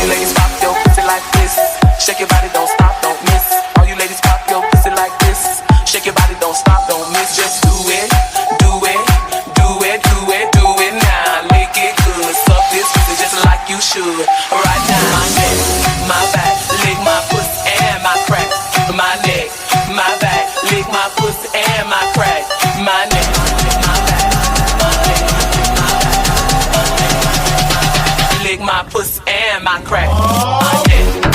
you ladies pop your pussy like this. Shake your body, don't stop, don't miss. All you ladies pop your pussy like this. Shake your body, don't stop, don't miss. Just do it, do it, do it, do it, do it now. Lick it good, suck this pussy just like you should. Right now, my neck, my back, lick my pussy and my crack. My neck, my back, lick my pussy and my crack. My neck, my back, my neck, my back, my neck, lick my pussy and my crack. My neck.